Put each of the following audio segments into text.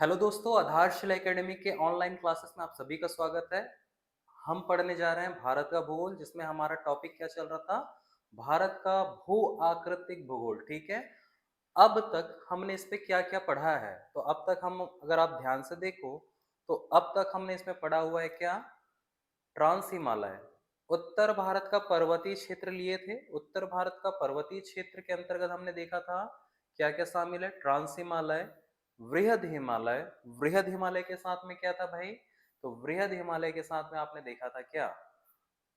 Hello दोस्तों, आधारशिला academy के ऑनलाइन क्लासेस में आप सभी का स्वागत है। हम पढ़ने जा रहे हैं भारत का भूगोल, जिसमें हमारा टॉपिक क्या चल रहा था? भारत का भू आकृतिक भूगोल। ठीक है। अब तक हमने इस पे क्या-क्या पढ़ा है? तो अब तक हम अगर आप ध्यान से देखो, तो अब तक हमने इसमें पढ़ा हुआ है क्या? ट्रांस हिमालय। उत्तर भारत का पर्वतीय क्षेत्र लिए थे। उत्तर भारत का पर्वतीय क्षेत्र के अंतर्गत हमने देखा था क्या क्या शामिल है? ट्रांस हिमालय, वृहद हिमालय। वृहद हिमालय के साथ में क्या था भाई? तो वृहद हिमालय के साथ में आपने देखा था क्या?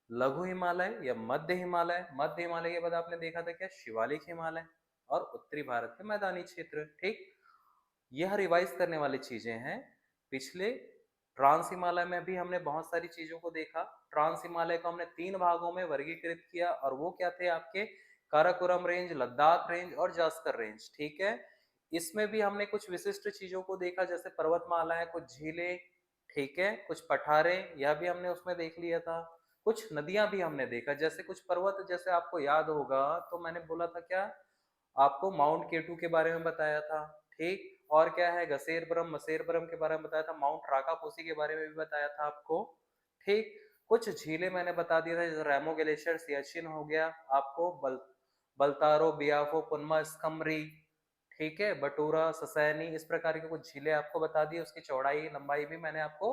लघु हिमालय या मध्य हिमालय। मध्य हिमालय के बाद आपने देखा था क्या? शिवालिक हिमालय। और उत्तरी भारत के मैदानी क्षेत्र। ठीक। यह रिवाइज करने वाली चीजें हैं। पिछले ट्रांस हिमालय में भी हमने बहुत सारी चीजों को देखा। ट्रांस हिमालय को हमने 3 भागों में वर्गीकृत किया, और वो क्या थे आपके? काराकोरम रेंज, लद्दाख रेंज और जास्कर रेंज। ठीक है। इसमें भी हमने कुछ विशिष्ट चीजों को देखा, जैसे पर्वतमालाएं, कुछ झीलें। ठीक है। कुछ पठारें, यह भी हमने उसमें देख लिया था। कुछ नदियां भी हमने देखा, जैसे कुछ पर्वत, जैसे आपको याद होगा तो मैंने बोला था क्या? आपको माउंट केटू के बारे में बताया था। ठीक। और क्या है? गसेरब्रम, मसेरब्रम के बारे में बताया था। माउंट राकापोसी के बारे में भी बताया था आपको। ठीक। कुछ झीलें मैंने बता दिया था, जैसे रैमो ग्लेशियर, सियाचिन हो गया आपको, बलतारो, बियाफो, पुनमा, स्कमरी। ठीक है। बटूरा, ससैनी, इस प्रकार की कुछ झीलें आपको बता दी। उसकी चौड़ाई लंबाई भी मैंने आपको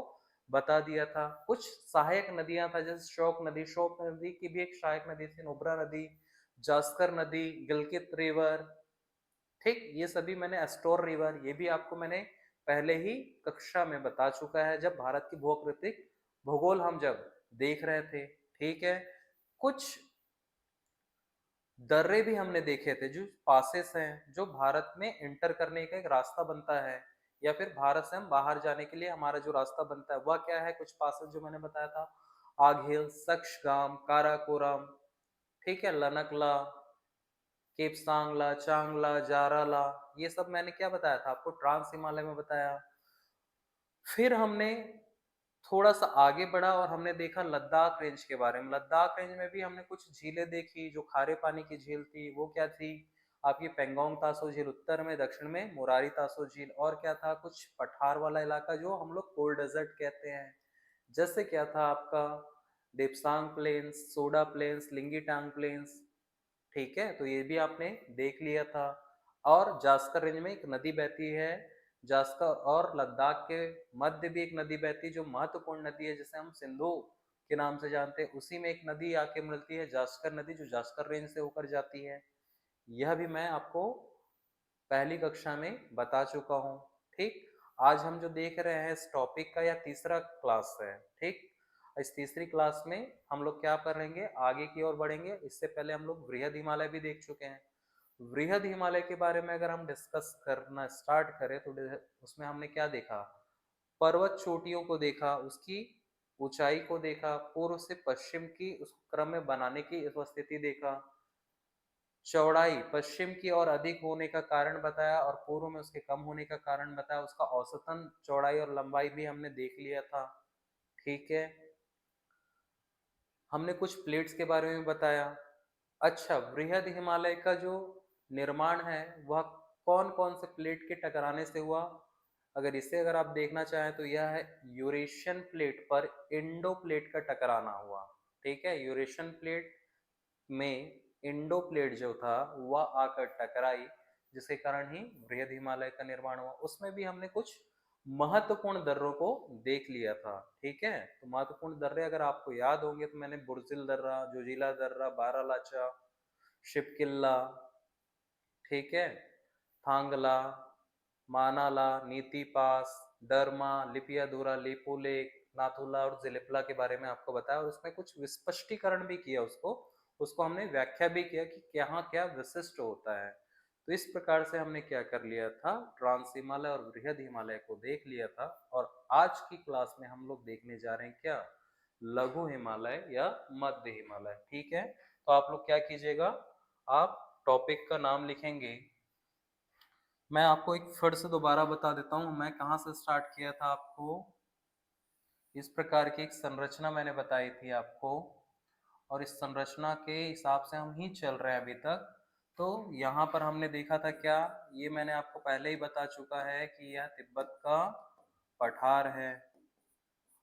बता दिया था। कुछ सहायक नदियां था, जैसे शोक नदी की भी एक सहायक नदी थी, नुब्रा नदी, जास्कर नदी, गिलगित रिवर। ठीक। ये सभी मैंने, एस्टोर रिवर, ये भी आपको मैंने पहले ही कक्षा में बता चुका है, जब भारत की भूआकृतिक भूगोल हम जब देख रहे थे। ठीक है। कुछ दर्रे भी हमने देखे थे, जो पासेस हैं, जो भारत में इंटर करने का एक रास्ता बनता है, या फिर भारत से हम बाहर जाने के लिए हमारा जो रास्ता बनता है वह क्या है? कुछ पासेस जो मैंने बताया था, आघिल, सक्शगाम, काराकोरम। ठीक है। लनकला, केपसांगला, चांगला, जाराला, ये सब मैंने क्या बताया था आपको? ट्रांस हिमालय में बताया। फिर हमने थोड़ा सा आगे बढ़ा और हमने देखा लद्दाख रेंज के बारे में। लद्दाख रेंज में भी हमने कुछ झीलें देखी। जो खारे पानी की झील थी वो क्या थी? आपकी पेंगोंग तासो झील उत्तर में, दक्षिण में मुरारी तासो झील। और क्या था? कुछ पठार वाला इलाका, जो हम लोग कोल्ड डेजर्ट कहते हैं, जैसे क्या था आपका? Depsang plains, Soda plains, Lingzitang plains. ठीक है। तो ये भी आपने देख लिया था। और जास्कर रेंज में एक नदी बहती है, जास्कर, और लद्दाख के मध्य भी एक नदी बहती है, जो महत्वपूर्ण नदी है, जिसे हम सिंधु के नाम से जानते हैं। उसी में एक नदी आके मिलती है, जास्कर नदी, जो जास्कर रेंज से होकर जाती है। यह भी मैं आपको पहली कक्षा में बता चुका हूँ। ठीक। आज हम जो देख रहे हैं इस टॉपिक का, यह तीसरा क्लास है। ठीक। इस तीसरी क्लास में हम लोग क्या करेंगे? आगे की ओर बढ़ेंगे। इससे पहले हम लोग वृहद हिमालय भी देख चुके हैं। वृहद हिमालय के बारे में अगर हम डिस्कस करना स्टार्ट करें, तो उसमें हमने क्या देखा? पर्वत चोटियों को देखा, उसकी ऊंचाई को देखा, पूर्व से पश्चिम की उस क्रम में बनाने की स्थिति देखा, चौड़ाई पश्चिम की ओर अधिक होने का कारण बताया और पूर्व में उसके कम होने का कारण बताया। उसका औसतन चौड़ाई और लंबाई भी हमने देख लिया था। ठीक है। हमने कुछ प्लेट्स के बारे में बताया। अच्छा, वृहद हिमालय का जो निर्माण है, वह कौन कौन से प्लेट के टकराने से हुआ? अगर आप देखना चाहें तो यह है यूरेशियन प्लेट पर इंडो प्लेट का टकराना हुआ। ठीक है। यूरेशियन प्लेट में इंडो प्लेट जो था वह आकर टकराई, जिसके कारण ही वृहद हिमालय का निर्माण हुआ। उसमें भी हमने कुछ महत्वपूर्ण दर्रों को देख लिया था। ठीक है। तो महत्वपूर्ण दर्रे अगर आपको याद होंगे, तो मैंने बुर्जिल दर्रा, जोजिला दर्रा, बारालाचा, शिपकिल्ला, ठीक है, थांगला, मानाला, नीति पास, डरमा, लिपियाधुरा, लेपोलेक, नाथुला और जिलिपला के बारे में आपको बताया, और उसमें कुछ स्पष्टीकरण भी किया। उसको उसको हमने व्याख्या भी किया कि यहाँ क्या विशिष्ट होता है। तो इस प्रकार से हमने क्या कर लिया था? ट्रांस हिमालय और वृहद हिमालय को देख लिया था। और आज की क्लास में हम लोग देखने जा रहे हैं क्या? लघु हिमालय या मध्य हिमालय। ठीक है। तो आप लोग क्या कीजिएगा? आप टॉपिक का नाम लिखेंगे। मैं आपको एक फिर से दोबारा बता देता हूँ, मैं कहाँ से स्टार्ट किया था आपको। इस प्रकार की एक संरचना मैंने बताई थी आपको, और इस संरचना के हिसाब से हम ही चल रहे हैं अभी तक। तो यहाँ पर हमने देखा था क्या, ये मैंने आपको पहले ही बता चुका है कि यह तिब्बत का पठार है।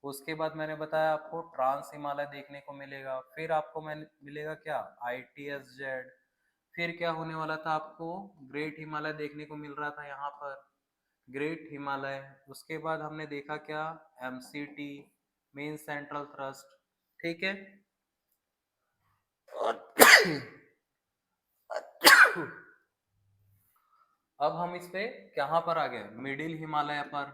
उसके बाद मैंने बताया आपको ट्रांस हिमालय देखने को मिलेगा, फिर आपको मिलेगा क्या, ITS-Z। फिर क्या होने वाला था, आपको ग्रेट हिमालय देखने को मिल रहा था यहाँ पर, ग्रेट हिमालय। उसके बाद हमने देखा क्या, MCT, मेन सेंट्रल थ्रस्ट, ठीक है। अब हम इस पे कहाँ पर आ गए, मिडिल हिमालय पर,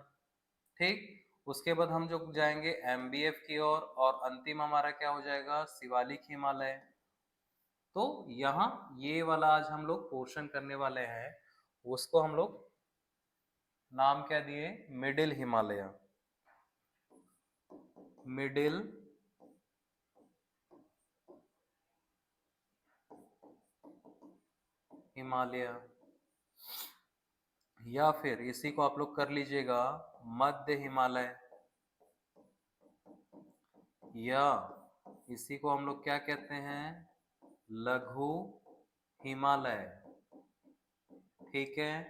ठीक। उसके बाद हम जो जाएंगे MBF की ओर, और अंतिम हमारा क्या हो जाएगा, शिवालिक हिमालय। तो यहाँ ये वाला आज हम लोग पोर्शन करने वाले हैं, उसको हम लोग नाम क्या दिए, मिडिल हिमालय, मिडिल हिमालय, या फिर इसी को आप लोग कर लीजिएगा मध्य हिमालय, या इसी को हम लोग क्या कहते हैं, लघु हिमालय, ठीक है।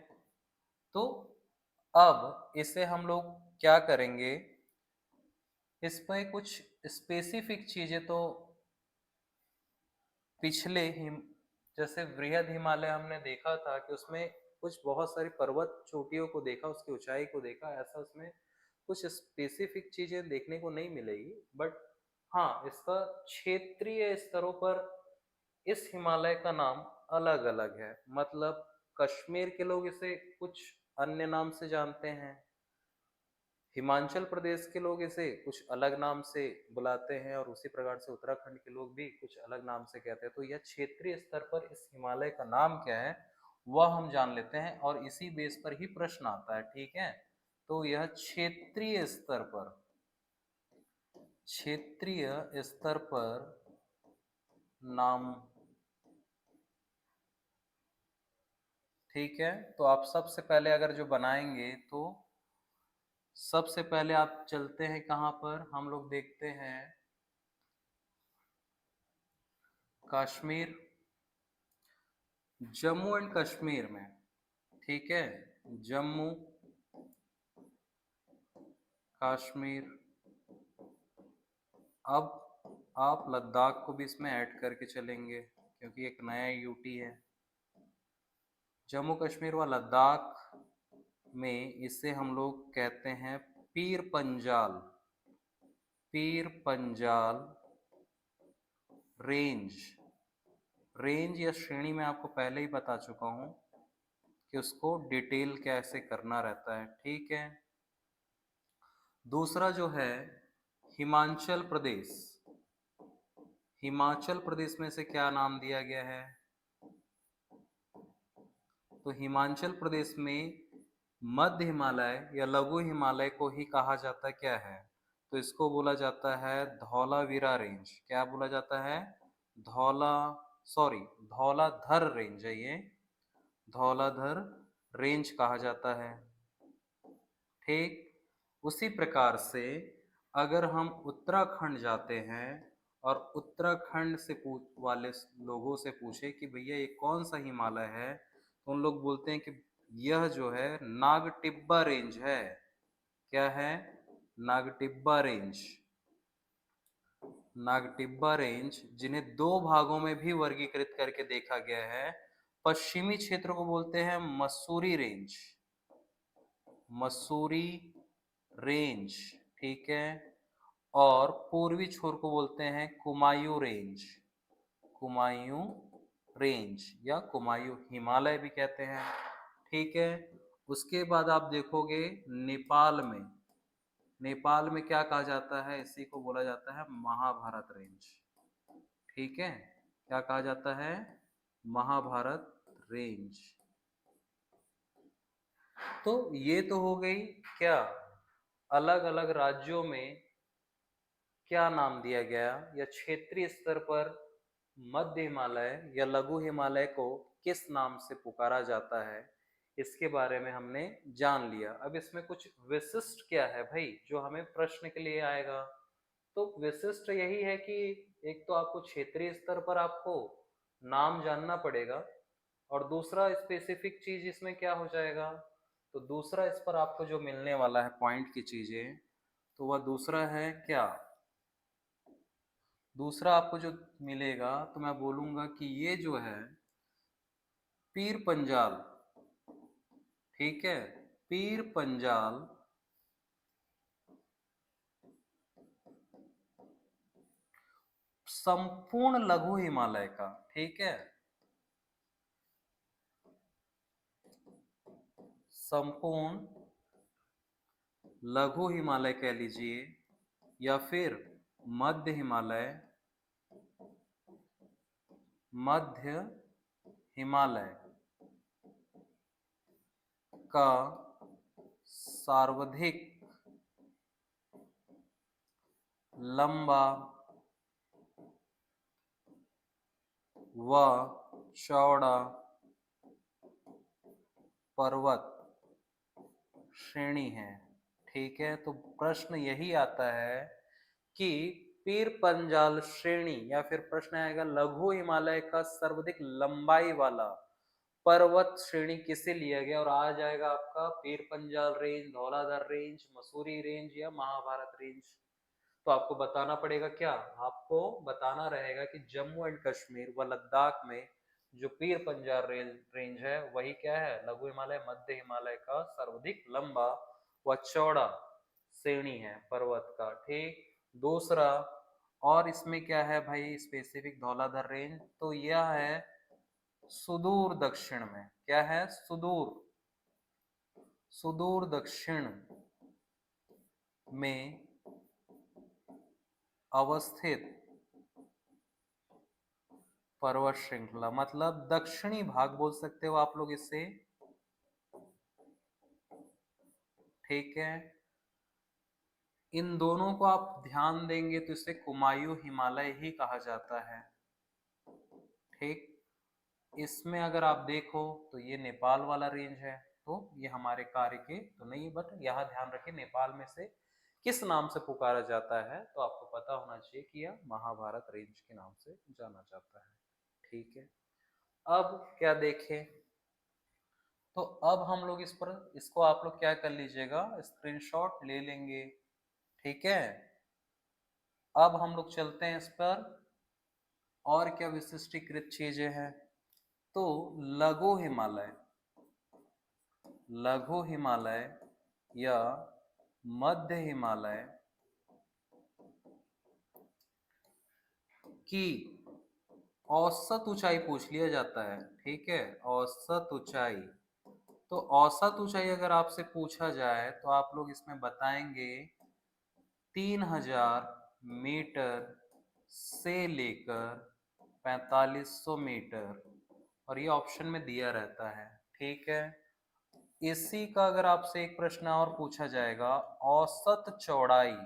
तो अब इसे हम लोग क्या करेंगे, इसमें कुछ स्पेसिफिक चीजें तो पिछले हिम जैसे वृहद हिमालय हमने देखा था कि उसमें कुछ बहुत सारी पर्वत चोटियों को देखा, उसकी ऊंचाई को देखा, ऐसा उसमें कुछ स्पेसिफिक चीजें देखने को नहीं मिलेगी। बट हाँ, इसका क्षेत्रीय स्तरों पर इस हिमालय का नाम अलग अलग है। मतलब कश्मीर के लोग इसे कुछ अन्य नाम से जानते हैं, हिमाचल प्रदेश के लोग इसे कुछ अलग नाम से बुलाते हैं, और उसी प्रकार से उत्तराखंड के लोग भी कुछ अलग नाम से कहते हैं। तो यह क्षेत्रीय स्तर पर इस हिमालय का नाम क्या है वह हम जान लेते हैं, और इसी बेस पर ही प्रश्न आता है, ठीक है। तो यह क्षेत्रीय स्तर पर, क्षेत्रीय स्तर पर नाम, ठीक है। तो आप सबसे पहले अगर जो बनाएंगे, तो सबसे पहले आप चलते हैं कहाँ पर, हम लोग देखते हैं कश्मीर, जम्मू एंड कश्मीर में, ठीक है, जम्मू कश्मीर। अब आप लद्दाख को भी इसमें ऐड करके चलेंगे, क्योंकि एक नया यूटी है। जम्मू कश्मीर व लद्दाख में इसे हम लोग कहते हैं पीर पंजाल, पीर पंजाल रेंज। रेंज या श्रेणी में आपको पहले ही बता चुका हूं कि उसको डिटेल कैसे करना रहता है, ठीक है। दूसरा जो है हिमाचल प्रदेश, हिमाचल प्रदेश में से क्या नाम दिया गया है, तो हिमाचल प्रदेश में मध्य हिमालय या लघु हिमालय को ही कहा जाता क्या है, तो इसको बोला जाता है धौलावीरा रेंज। क्या बोला जाता है, धौला सॉरी धौलाधर रेंज है ये, धौलाधर रेंज कहा जाता है, ठीक। उसी प्रकार से अगर हम उत्तराखंड जाते हैं, और उत्तराखंड से पूछ वाले लोगों से पूछे कि भैया ये कौन सा हिमालय है, तो उन लोग बोलते हैं कि यह जो है नागटिब्बा रेंज है। क्या है, नागटिब्बा रेंज। नागटिब्बा रेंज जिन्हें दो भागों में भी वर्गीकृत करके देखा गया है। पश्चिमी क्षेत्र को बोलते हैं मसूरी रेंज, मसूरी रेंज, ठीक है। और पूर्वी छोर को बोलते हैं कुमायूं रेंज, कुमायूं रेंज या कुमायूं हिमालय भी कहते हैं, ठीक है। उसके बाद आप देखोगे नेपाल में, नेपाल में क्या कहा जाता है, इसी को बोला जाता है महाभारत रेंज, ठीक है। क्या कहा जाता है, महाभारत रेंज। तो ये तो हो गई क्या, अलग अलग राज्यों में क्या नाम दिया गया, या क्षेत्रीय स्तर पर मध्य हिमालय या लघु हिमालय को किस नाम से पुकारा जाता है, इसके बारे में हमने जान लिया। अब इसमें कुछ विशिष्ट क्या है भाई, जो हमें प्रश्न के लिए आएगा। तो विशिष्ट यही है कि एक तो आपको क्षेत्रीय स्तर पर आपको नाम जानना पड़ेगा, और दूसरा स्पेसिफिक चीज इसमें क्या हो जाएगा, तो दूसरा इस पर आपको जो मिलने वाला है पॉइंट की चीजें, तो वह दूसरा है क्या, दूसरा आपको जो मिलेगा तो मैं बोलूंगा कि ये जो है पीर पंजाल, ठीक है, पीर पंजाल संपूर्ण लघु हिमालय का, ठीक है, संपूर्ण लघु हिमालय कह लीजिए, या फिर मध्य हिमालय, मध्य हिमालय का सर्वाधिक लंबा व चौड़ा पर्वत श्रेणी है, ठीक है। तो प्रश्न यही आता है कि पीर पंजाल श्रेणी, या फिर प्रश्न आएगा लघु हिमालय का सर्वाधिक लंबाई वाला पर्वत श्रेणी किसे लिया गया, और आ जाएगा आपका Pir Panjal range, Dhauladhar range, Mussoorie range या महाभारत रेंज। तो आपको बताना पड़ेगा क्या, आपको बताना रहेगा कि जम्मू एंड कश्मीर व लद्दाख में जो पीर पंजाल रेंज है वही क्या है, लघु हिमालय मध्य हिमालय का सर्वाधिक लंबा व चौड़ा श्रेणी है पर्वत का, ठीक। दूसरा, और इसमें क्या है भाई स्पेसिफिक धौलाधार रेंज, तो यह है सुदूर दक्षिण में, क्या है, सुदूर, सुदूर दक्षिण में अवस्थित पर्वत श्रृंखला, मतलब दक्षिणी भाग बोल सकते हो आप लोग इसे, ठीक है। इन दोनों को आप ध्यान देंगे तो इसे कुमायूं हिमालय ही कहा जाता है, ठीक। इसमें अगर आप देखो तो ये नेपाल वाला रेंज है, तो ये हमारे कार्य के तो नहीं, बट यहाँ ध्यान रखें नेपाल में से किस नाम से पुकारा जाता है, तो आपको पता होना चाहिए कि यह महाभारत रेंज के नाम से जाना जाता है, ठीक है। अब क्या देखें, तो अब हम लोग इस पर, इसको आप लोग क्या कर लीजिएगा, स्क्रीनशॉट ले लेंगे, ठीक है। अब हम लोग चलते हैं इस पर, और क्या विशिष्टीकृत चीजें हैं, तो लघु हिमालय, लघु हिमालय या मध्य हिमालय की औसत ऊंचाई पूछ लिया जाता है, ठीक है, औसत ऊंचाई। तो औसत ऊंचाई अगर आपसे पूछा जाए तो आप लोग इसमें बताएंगे 3000 मीटर से लेकर 4500 मीटर, और ये ऑप्शन में दिया रहता है, ठीक है। इसी का अगर आपसे एक प्रश्न और पूछा जाएगा, औसत चौड़ाई,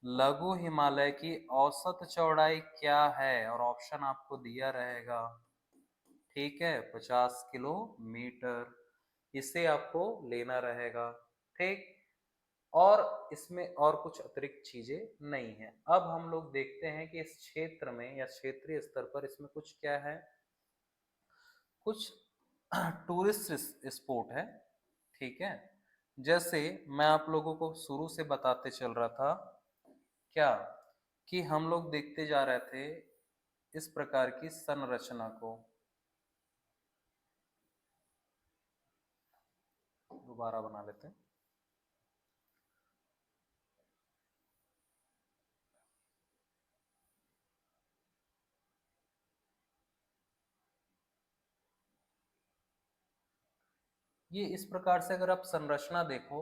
लघु हिमालय की औसत चौड़ाई क्या है, और ऑप्शन आपको दिया रहेगा, ठीक है, 50 किलोमीटर, इसे आपको लेना रहेगा, ठीक। और इसमें और कुछ अतिरिक्त चीजें नहीं है। अब हम लोग देखते हैं कि इस क्षेत्र में या क्षेत्रीय स्तर पर इसमें कुछ क्या है, कुछ टूरिस्ट स्पॉट है, ठीक है। जैसे मैं आप लोगों को शुरू से बताते चल रहा था क्या, कि हम लोग देखते जा रहे थे इस प्रकार की संरचना को, दोबारा बना लेते हैं। ये इस प्रकार से अगर आप संरचना देखो,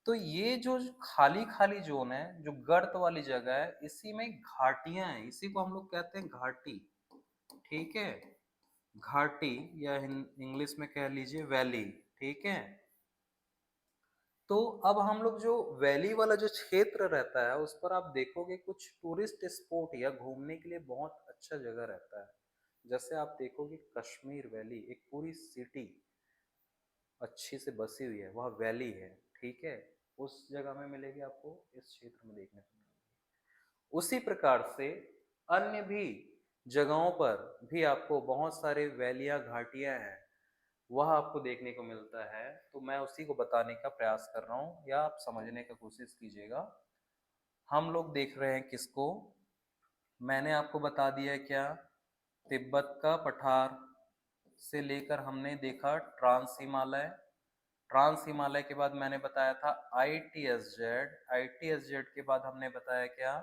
तो ये जो खाली खाली जोन है, जो गर्त वाली जगह है, इसी में घाटियां हैं, इसी को हम लोग कहते हैं घाटी, ठीक है, घाटी, या इंग्लिश में कह लीजिए वैली, ठीक है। तो अब हम लोग जो वैली वाला जो क्षेत्र रहता है उस पर आप देखोगे कुछ टूरिस्ट स्पॉट या घूमने के लिए बहुत अच्छा जगह रहता है। जैसे आप देखोगे कश्मीर वैली, एक पूरी सिटी अच्छी से बसी हुई है, वह वैली है, ठीक है, उस जगह में मिलेगी आपको, इस क्षेत्र में देखने को मिलेगी। उसी प्रकार से अन्य भी जगहों पर भी आपको बहुत सारे वैलियां, घाटियां हैं, वह आपको देखने को मिलता है। तो मैं उसी को बताने का प्रयास कर रहा हूँ या आप समझने का कोशिश कीजिएगा। हम लोग देख रहे हैं किसको? मैंने आपको बता दिया क्या? तिब्बत का पठार से लेकर हमने देखा ट्रांस हिमालय। ट्रांस हिमालय के बाद मैंने बताया था ITSZ। ITSZ के बाद हमने बताया क्या?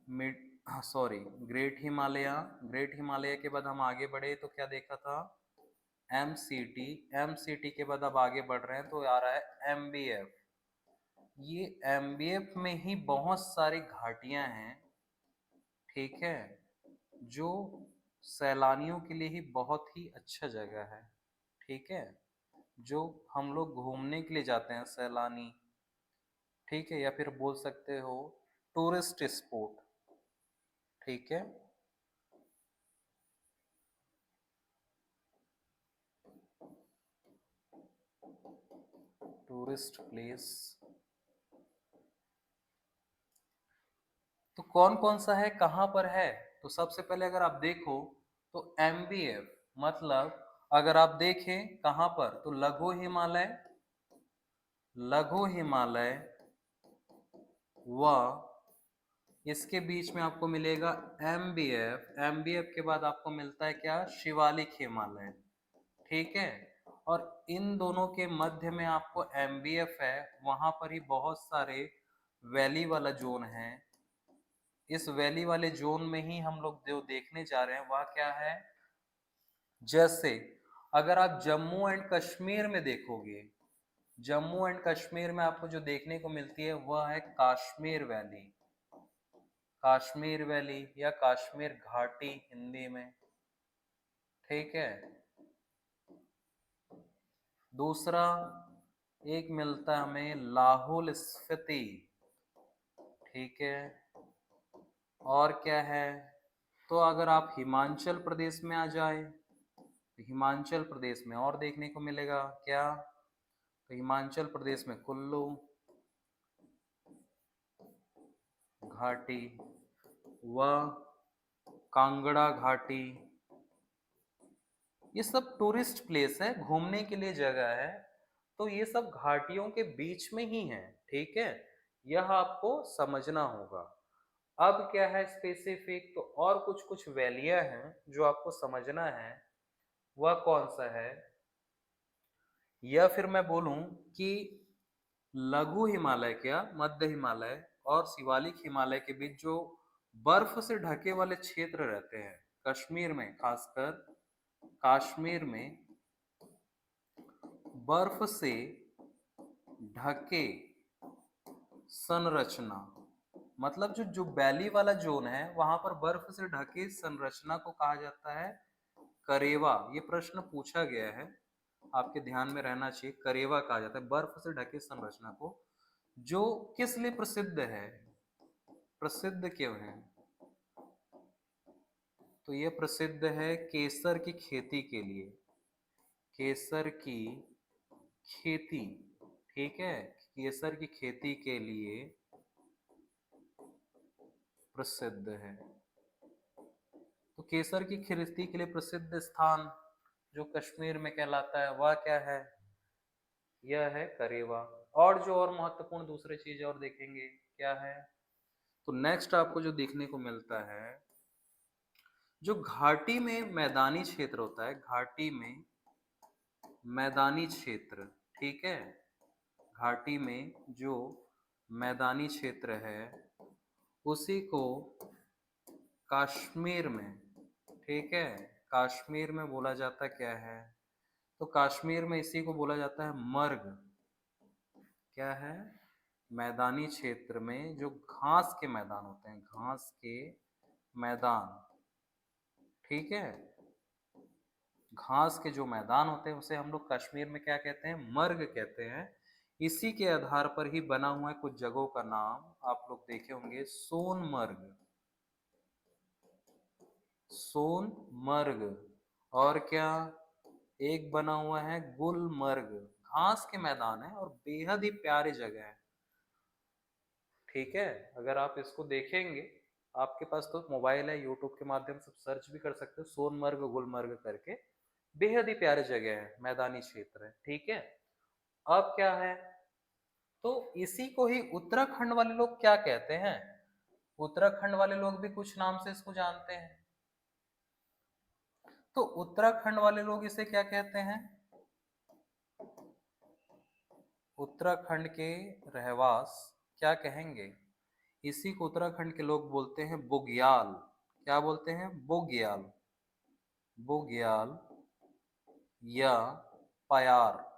Mid sorry great Himalaya. Great Himalaya के बाद हम आगे बढ़े तो क्या देखा था? MCT। MCT के बाद अब आगे बढ़ रहे हैं तो आ रहा है MBF। ये MBF में ही बहुत सारी घाटियां हैं, ठीक है, जो सैलानियों के लिए ही बहुत ही अच्छा जगह है, ठीक है, जो हम लोग घूमने के लिए जाते हैं सैलानी, ठीक है, या फिर बोल सकते हो टूरिस्ट स्पॉट, ठीक है। टूरिस्ट प्लेस तो कौन कौन सा है, कहाँ पर है? तो सबसे पहले अगर आप देखो तो MBF मतलब अगर आप देखें कहाँ पर, तो लघु हिमालय, लघु हिमालय व इसके बीच में आपको मिलेगा MBF। MBF के बाद आपको मिलता है क्या? शिवालिक हिमालय, ठीक है। और इन दोनों के मध्य में आपको MBF है, वहां पर ही बहुत सारे वैली वाला जोन है। इस वैली वाले जोन में ही हम लोग जो देखने जा रहे हैं वह क्या है? जैसे अगर आप जम्मू एंड कश्मीर में देखोगे, जम्मू एंड कश्मीर में आपको जो देखने को मिलती है वह है कश्मीर वैली। कश्मीर वैली या कश्मीर घाटी हिंदी में, ठीक है। दूसरा एक मिलता है हमें लाहौल स्फीति, ठीक है। और क्या है? तो अगर आप हिमाचल प्रदेश में आ जाए तो हिमाचल प्रदेश में और देखने को मिलेगा क्या? तो हिमाचल प्रदेश में कुल्लू घाटी व कांगड़ा घाटी, ये सब टूरिस्ट प्लेस है, घूमने के लिए जगह है। तो ये सब घाटियों के बीच में ही है, ठीक है, यह आपको समझना होगा। अब क्या है स्पेसिफिक, तो और कुछ कुछ वैलियां हैं जो आपको समझना है, वह कौन सा है? या फिर मैं बोलूं कि लघु हिमालय, क्या मध्य हिमालय और शिवालिक हिमालय के बीच जो बर्फ से ढके वाले क्षेत्र रहते हैं, कश्मीर में खासकर, कश्मीर में बर्फ से ढके संरचना, मतलब जो जो वैली वाला जोन है वहां पर बर्फ से ढके संरचना को कहा जाता है करेवा। ये प्रश्न पूछा गया है, आपके ध्यान में रहना चाहिए। करेवा कहा जाता है बर्फ से ढके संरचना को, जो किस लिए प्रसिद्ध है? प्रसिद्ध क्यों है? तो ये प्रसिद्ध है केसर की खेती के लिए, केसर की खेती, ठीक है, केसर की खेती के लिए प्रसिद्ध है। तो केसर की खेती के लिए प्रसिद्ध स्थान जो कश्मीर में कहलाता है वह क्या है? यह है करेवा। और जो और महत्वपूर्ण दूसरी चीज और देखेंगे क्या है, तो नेक्स्ट आपको जो देखने को मिलता है, जो घाटी में मैदानी क्षेत्र होता है, घाटी में मैदानी क्षेत्र, ठीक है, घाटी में जो मैदानी क्षेत्र है उसी को कश्मीर में, ठीक है, कश्मीर में बोला जाता क्या है? तो कश्मीर में इसी को बोला जाता है मर्ग। क्या है? मैदानी क्षेत्र में जो घास के मैदान होते हैं, घास के मैदान, ठीक है, घास के जो मैदान होते हैं उसे हम लोग कश्मीर में क्या कहते हैं? मर्ग कहते हैं। इसी के आधार पर ही बना हुआ है कुछ जगहों का नाम, आप लोग देखे होंगे सोनमर्ग, सोनमर्ग, और क्या एक बना हुआ है गुलमर्ग। घास के मैदान है और बेहद ही प्यारी जगह है, ठीक है। अगर आप इसको देखेंगे आपके पास तो मोबाइल है, यूट्यूब के माध्यम से सर्च भी कर सकते हो, सोनमर्ग गुलमर्ग करके। बेहद ही प्यारी जगह है, मैदानी क्षेत्र है, ठीक है। अब क्या है, तो इसी को ही उत्तराखंड वाले लोग क्या कहते हैं, उत्तराखंड वाले लोग भी कुछ नाम से इसको जानते हैं। तो उत्तराखंड वाले लोग इसे क्या कहते हैं, उत्तराखंड के रहवास क्या कहेंगे, इसी को उत्तराखंड के लोग बोलते हैं बुग्याल। क्या बोलते हैं, बुग्याल, बुग्याल या पयार।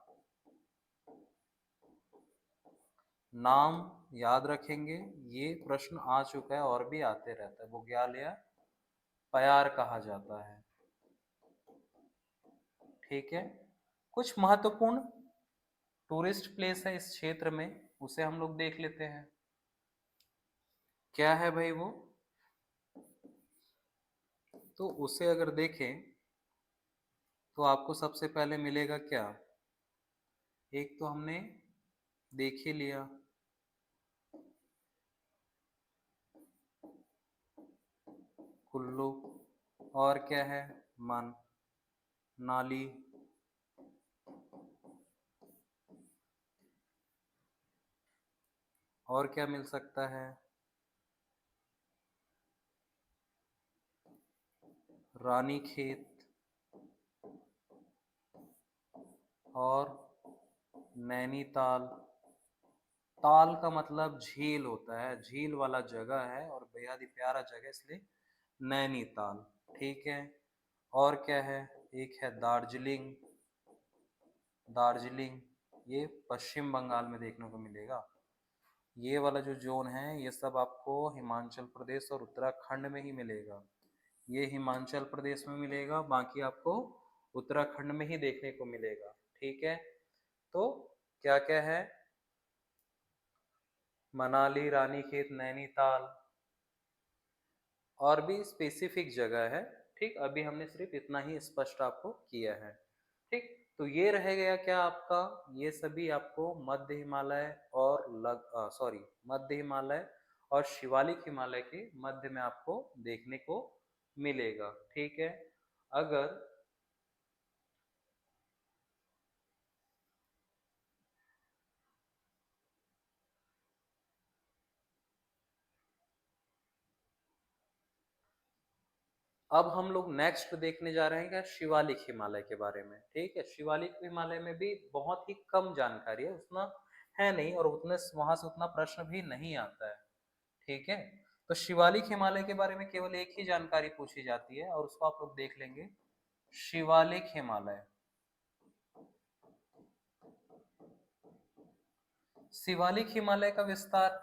नाम याद रखेंगे, ये प्रश्न आ चुका है और भी आते रहता है, बुग्याल या पयार कहा जाता है, ठीक है। कुछ महत्वपूर्ण टूरिस्ट प्लेस है इस क्षेत्र में, उसे हम लोग देख लेते हैं। क्या है भाई वो, तो उसे अगर देखें तो आपको सबसे पहले मिलेगा क्या, एक तो हमने देख ही लिया, कुल्लू, और क्या है, मन नाली, और क्या मिल सकता है, रानीखेत, और नैनीताल। ताल का मतलब झील होता है, झील वाला जगह है और बेहद ही प्यारा जगह, इसलिए नैनीताल, ठीक है। और क्या है, एक है दार्जिलिंग, दार्जिलिंग ये पश्चिम बंगाल में देखने को मिलेगा। ये वाला जो जोन है ये सब आपको हिमाचल प्रदेश और उत्तराखंड में ही मिलेगा, ये हिमाचल प्रदेश में मिलेगा, बाकी आपको उत्तराखंड में ही देखने को मिलेगा, ठीक है। तो क्या क्या है, मनाली, रानीखेत, नैनीताल, और भी स्पेसिफिक जगह है, ठीक। अभी हमने सिर्फ इतना ही स्पष्ट आपको किया है, ठीक। तो ये रह गया क्या आपका, ये सभी आपको मध्य हिमालय और सॉरी मध्य हिमालय और शिवालिक हिमालय के मध्य में आपको देखने को मिलेगा, ठीक है। अगर अब हम लोग नेक्स्ट देखने जा रहे हैं क्या, शिवालिक हिमालय के बारे में, ठीक है। शिवालिक हिमालय में भी बहुत ही कम जानकारी है, उतना है नहीं, और उतने वहां से उतना प्रश्न भी नहीं आता है, ठीक है। तो शिवालिक हिमालय के बारे में केवल एक ही जानकारी पूछी जाती है और उसको आप लोग देख लेंगे, शिवालिक हिमालय। शिवालिक हिमालय का विस्तार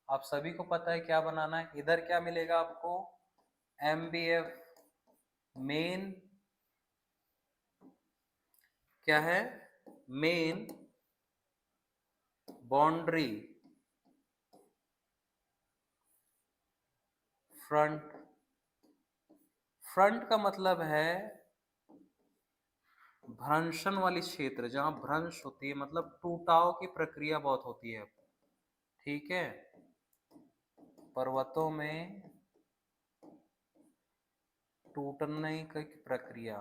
आप सभी को पता है, क्या बनाना है, इधर क्या मिलेगा आपको, MBF मेन, क्या है, मेन बाउंड्री फ्रंट। फ्रंट का मतलब है भ्रंशन वाली क्षेत्र, जहां भ्रंश होती है, मतलब टूटाव की प्रक्रिया बहुत होती है, ठीक है। पर्वतों में टूटने की प्रक्रिया,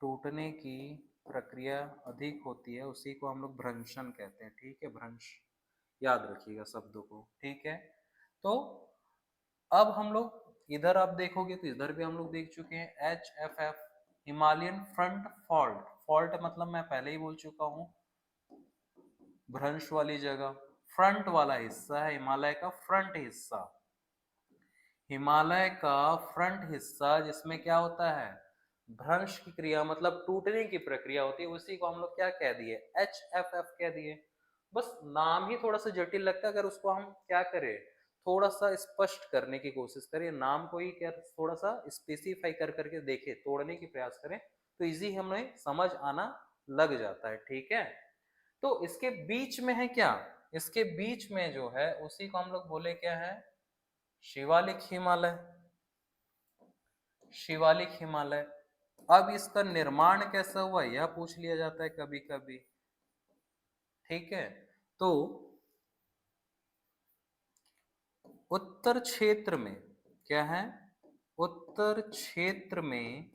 टूटने की प्रक्रिया अधिक होती है, उसी को हम लोग भ्रंशन कहते हैं, ठीक है, भ्रंश, याद रखिएगा शब्दों को, ठीक है। तो अब हम लोग इधर आप देखोगे तो इधर भी हम लोग देख चुके हैं, HFF Himalayan front fault, fault मतलब मैं पहले ही बोल चुका हूँ, भ्रंश वाली जगह, फ्रंट वाला हिस्सा है हिमालय का, फ्रंट हिस्सा, हिमालय का फ्रंट हिस्सा, जिसमें क्या होता है, भ्रंश की क्रिया मतलब टूटने की प्रक्रिया होती है, उसी को हम लोग क्या कह दिए, HFF कह दिए। बस नाम ही थोड़ा सा जटिल लगता है, अगर उसको हम क्या करें, थोड़ा सा स्पष्ट करने की कोशिश करें, नाम को ही क्या थोड़ा सा स्पेसिफाई कर करके देखें, तोड़ने की प्रयास करें, तो इजी हमें समझ आना लग जाता है, ठीक है। तो इसके बीच में है क्या, इसके बीच में जो है उसी को हम लोग बोले क्या है, शिवालिक हिमालय, शिवालिक हिमालय। अब इसका निर्माण कैसा हुआ यह पूछ लिया जाता है कभी कभी, ठीक है। तो उत्तर क्षेत्र में क्या है, उत्तर क्षेत्र में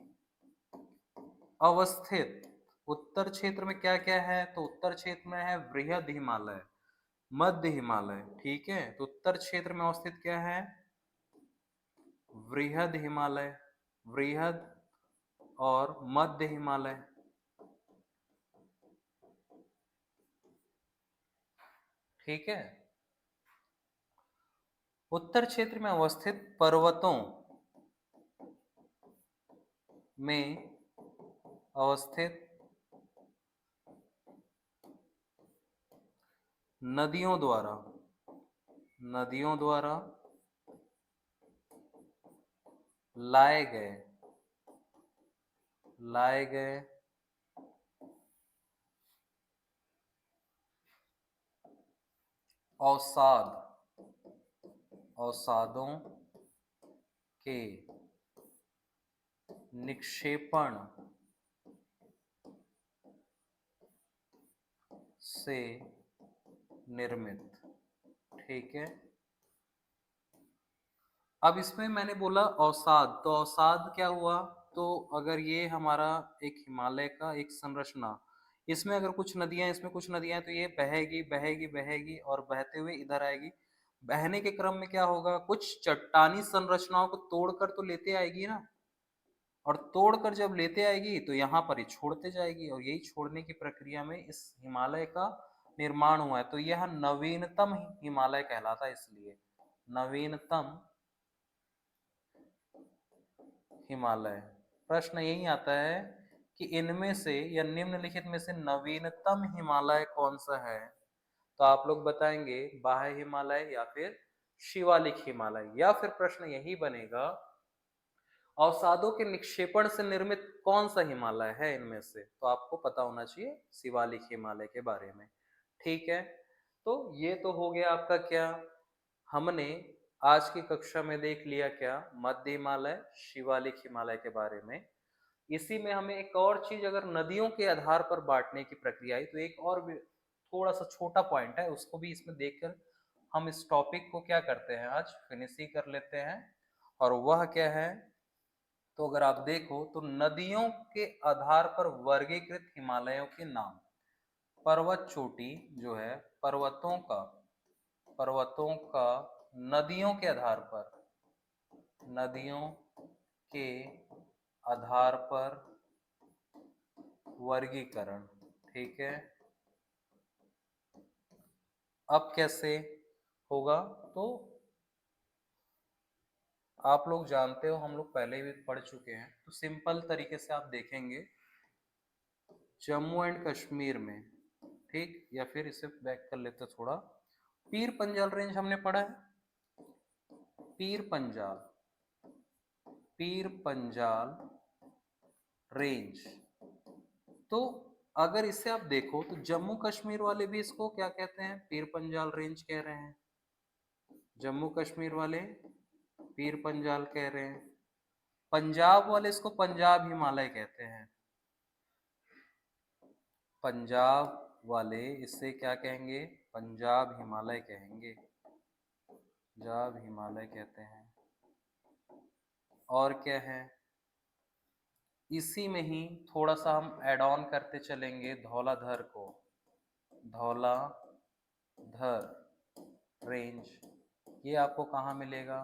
अवस्थित, उत्तर क्षेत्र में क्या क्या है, तो उत्तर क्षेत्र में है वृहद हिमालय, मध्य हिमालय, ठीक है। तो उत्तर क्षेत्र में अवस्थित क्या है, वृहद हिमालय, वृहद और मध्य हिमालय, ठीक है। उत्तर क्षेत्र में अवस्थित पर्वतों में अवस्थित नदियों द्वारा, नदियों द्वारा लाए गए, लाए गए अवसाद, अवसादों के निक्षेपण से निर्मित, ठीक है। अब इसमें मैंने बोला अवसाद, तो अवसाद क्या हुआ, तो अगर ये हमारा एक हिमालय का एक संरचना, इसमें अगर कुछ नदियां, इसमें कुछ नदियां, तो ये बहेगी बहेगी बहेगी और बहते हुए इधर आएगी। बहने के क्रम में क्या होगा, कुछ चट्टानी संरचनाओं को तोड़कर तो लेते आएगी ना, और तोड़कर जब लेते आएगी तो यहाँ पर ही छोड़ते जाएगी, और यही छोड़ने की प्रक्रिया में इस हिमालय का निर्माण हुआ है। तो यह नवीनतम हिमालय कहलाता है, इसलिए नवीनतम हिमालय। प्रश्न यही आता है कि इनमें से या निम्नलिखित में से नवीनतम हिमालय कौन सा है, तो आप लोग बताएंगे बाह्य हिमालय या फिर शिवालिक हिमालय, या फिर प्रश्न यही बनेगा अवसादों के निक्षेपण से निर्मित कौन सा हिमालय है इनमें से, तो आपको पता होना चाहिए शिवालिक हिमालय के बारे में, ठीक है। तो ये तो हो गया आपका क्या, हमने आज की कक्षा में देख लिया क्या, मध्य हिमालय, शिवालिक हिमालय के बारे में। इसी में हमें एक और चीज, अगर नदियों के आधार पर बांटने की प्रक्रिया आई, तो एक और भी थोड़ा सा छोटा पॉइंट है, उसको भी इसमें देखकर हम इस टॉपिक को क्या करते हैं, आज फिनिश ही कर लेते हैं। और वह क्या है, तो अगर आप देखो तो नदियों के आधार पर वर्गीकृत हिमालयों के नाम, पर्वत चोटी जो है, पर्वतों का, पर्वतों का नदियों के आधार पर, नदियों के आधार पर वर्गीकरण, ठीक है। अब कैसे होगा, तो आप लोग जानते हो, हम लोग पहले भी पढ़ चुके हैं, तो सिंपल तरीके से आप देखेंगे जम्मू एंड कश्मीर में, ठीक, या फिर इसे बैक कर लेते थोड़ा, पीर पंजाल रेंज हमने पढ़ा है, पीर पंजाल, पीर पंजाल रेंज। तो अगर इसे आप देखो तो जम्मू कश्मीर वाले भी इसको क्या कहते हैं, पीर पंजाल रेंज कह रहे हैं, जम्मू कश्मीर वाले पीर पंजाल कह रहे हैं, पंजाब वाले इसको पंजाब हिमालय कहते हैं, पंजाब वाले इसे क्या कहेंगे, पंजाब हिमालय कहेंगे, पंजाब हिमालय कहते हैं। और क्या है, इसी में ही थोड़ा सा हम ऐड ऑन करते चलेंगे धौलाधर को, धौलाधर रेंज, ये आपको कहाँ मिलेगा,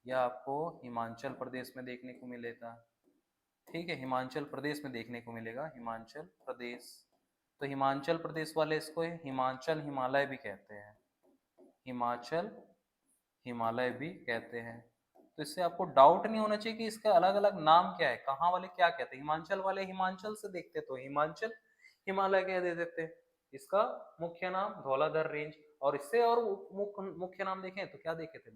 यह आपको हिमाचल प्रदेश में देखने को मिलेगा, ठीक है, हिमाचल प्रदेश में देखने को मिलेगा, हिमाचल प्रदेश। तो हिमाचल प्रदेश वाले इसको हिमाचल हिमालय भी कहते हैं, हिमाचल हिमालय भी कहते हैं। तो इससे आपको डाउट नहीं होना चाहिए कि इसका अलग अलग नाम क्या है, कहाँ वाले क्या कहते हैं, हिमाचल वाले हिमाचल से देखते तो हिमाचल हिमालय कह दे देते, इसका मुख्य नाम धौलाधर रेंज। और इससे और मुख्य नाम देखें तो क्या देखे थे,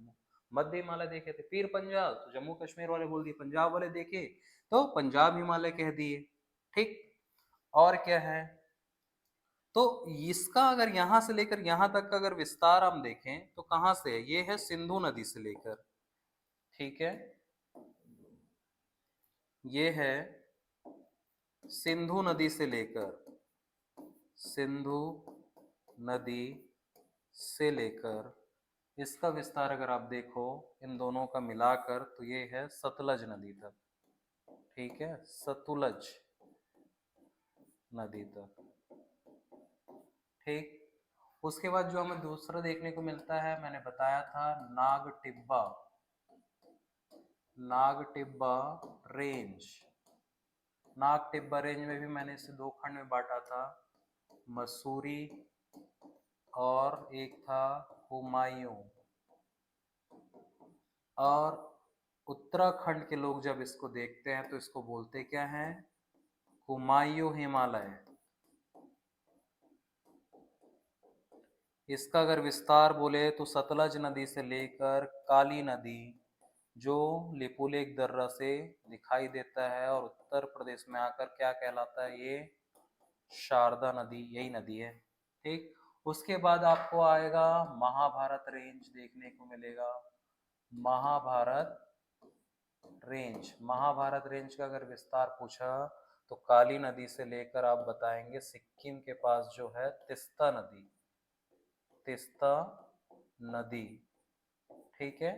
मध्य हिमालय देखे थे, पीर पंजाल तो जम्मू कश्मीर वाले बोल दिए, पंजाब वाले देखे तो पंजाब हिमालय कह दिए, ठीक। और क्या है, तो इसका अगर यहां से लेकर यहां तक का अगर विस्तार हम देखें तो कहां से है, ये है सिंधु नदी से लेकर, ठीक है, ये है सिंधु नदी से लेकर, सिंधु नदी से लेकर इसका विस्तार अगर आप देखो इन दोनों का मिलाकर तो ये है सतलज नदी तक, ठीक है, सतलज नदी तक, ठीक। उसके बाद जो हमें दूसरा देखने को मिलता है, मैंने बताया था नागटिब्बा, नागटिब्बा रेंज। नागटिब्बा रेंज में भी मैंने इसे दो खंड में बांटा था, मसूरी और एक था हुमायूं। और उत्तराखंड के लोग जब इसको देखते हैं तो इसको बोलते क्या हैं, हुमायूं हिमालय। इसका अगर विस्तार बोले तो सतलज नदी से लेकर काली नदी जो लिपुलेख दर्रा से दिखाई देता है और उत्तर प्रदेश में आकर क्या कहलाता है, ये शारदा नदी, यही नदी है, ठीक। उसके बाद आपको आएगा महाभारत रेंज देखने को मिलेगा, महाभारत रेंज। महाभारत रेंज का अगर विस्तार पूछा तो काली नदी से लेकर आप बताएंगे सिक्किम के पास जो है तिस्ता नदी, तिस्ता नदी, ठीक है।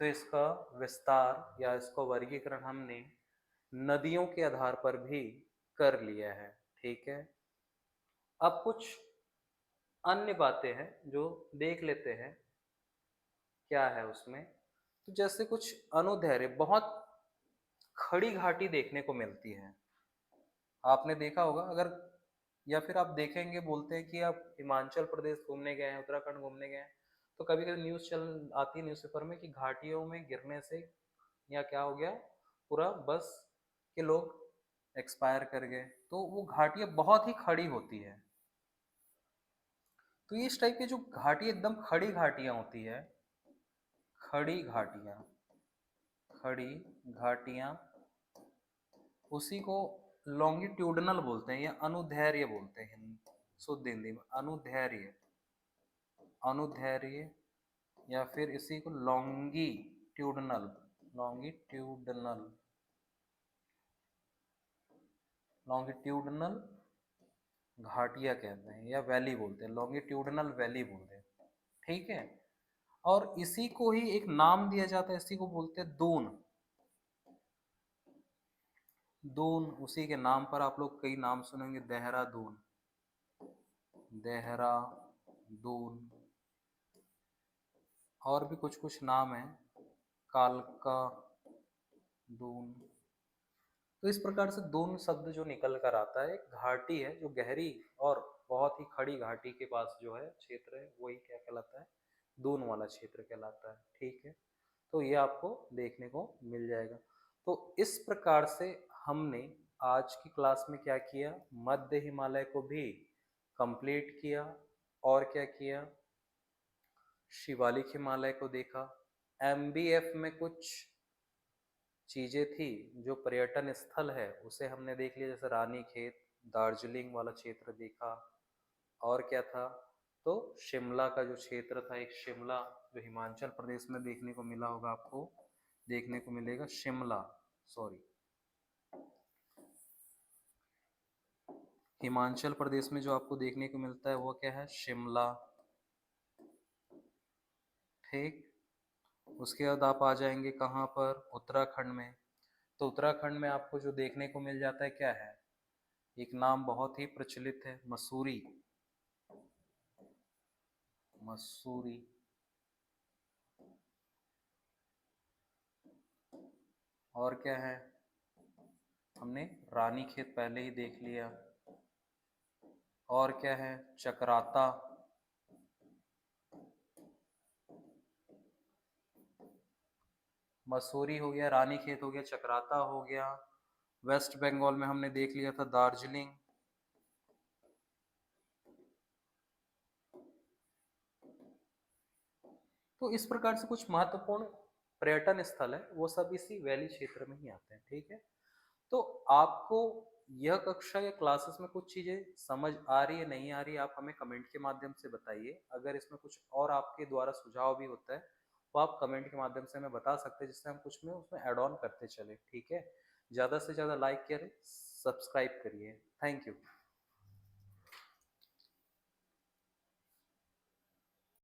तो इसका विस्तार या इसको वर्गीकरण हमने नदियों के आधार पर भी कर लिया है, ठीक है। अब कुछ अन्य बातें हैं जो देख लेते हैं क्या है उसमें। तो जैसे कुछ अनुदैर्य, बहुत खड़ी घाटी देखने को मिलती है, आपने देखा होगा अगर, या फिर आप देखेंगे, बोलते हैं कि आप हिमाचल प्रदेश घूमने गए हैं, उत्तराखंड घूमने गए हैं, तो कभी कभी न्यूज़ चल आती है न्यूज़पेपर में कि घाटियों में गिरने से या क्या हो गया, पूरा बस के लोग एक्सपायर कर गए। तो वो घाटियां बहुत ही खड़ी होती है। तो इस टाइप की जो घाटी एकदम खड़ी घाटियां होती है, खड़ी घाटियां, खड़ी घाटियां, उसी को लॉन्गिट्यूडनल बोलते हैं या अनुदैर्य बोलते हैं, शुद्ध हिंदी में अनुदैर्य, अनुदैर्य, या फिर इसी को लॉन्गिट्यूडनल, लॉन्गिट्यूडनल, लॉन्गिट्यूडनल घाटियां कहते हैं या वैली बोलते हैं, लॉन्गिट्यूडनल वैली बोलते हैं, ठीक है। और इसी को ही एक नाम दिया जाता है, इसी को बोलते हैं दून, दून। उसी के नाम पर आप लोग कई नाम सुनेंगे, देहरादून, देहरादून, और भी कुछ कुछ नाम है, कालका दून। तो इस प्रकार से दून शब्द जो निकल कर आता है, एक घाटी है जो गहरी और बहुत ही खड़ी घाटी के पास जो है क्षेत्र है, वही क्या कहलाता है, दून वाला क्षेत्र कहलाता है, ठीक है। तो ये आपको देखने को मिल जाएगा। तो इस प्रकार से हमने आज की क्लास में क्या किया, मध्य हिमालय को भी कंप्लीट किया, और क्या किया, शिवालिक हिमालय को देखा। एमबीएफ में कुछ चीजें थी जो पर्यटन स्थल है उसे हमने देख लिया, जैसे रानीखेत, दार्जिलिंग वाला क्षेत्र देखा, और क्या था, तो शिमला का जो क्षेत्र था, एक शिमला जो हिमाचल प्रदेश में देखने को मिला होगा, आपको देखने को मिलेगा शिमला, सॉरी, हिमाचल प्रदेश में जो आपको देखने को मिलता है वो क्या है, शिमला, ठीक। उसके बाद आप आ जाएंगे कहाँ पर, उत्तराखंड में। तो उत्तराखंड में आपको जो देखने को मिल जाता है क्या है, एक नाम बहुत ही प्रचलित है, मसूरी, मसूरी, और क्या है, हमने रानीखेत पहले ही देख लिया, और क्या है, चक्राता, मसूरी हो गया, रानीखेत हो गया, चक्राता हो गया। वेस्ट बंगाल में हमने देख लिया था दार्जिलिंग, तो इस प्रकार से कुछ महत्वपूर्ण पर्यटन स्थल है वो सब इसी वैली क्षेत्र में ही आते हैं, ठीक है। तो आपको यह कक्षा या क्लासेस में कुछ चीजें समझ आ रही है, नहीं आ रही है, आप हमें कमेंट के माध्यम से बताइए। अगर इसमें कुछ और आपके द्वारा सुझाव भी होता है तो आप कमेंट के माध्यम से हमें बता सकते हैं, जिससे हम कुछ में उसमें ऐड ऑन करते चले, ठीक है। ज्यादा से ज्यादा लाइक करें, सब्सक्राइब करिए, थैंक यू।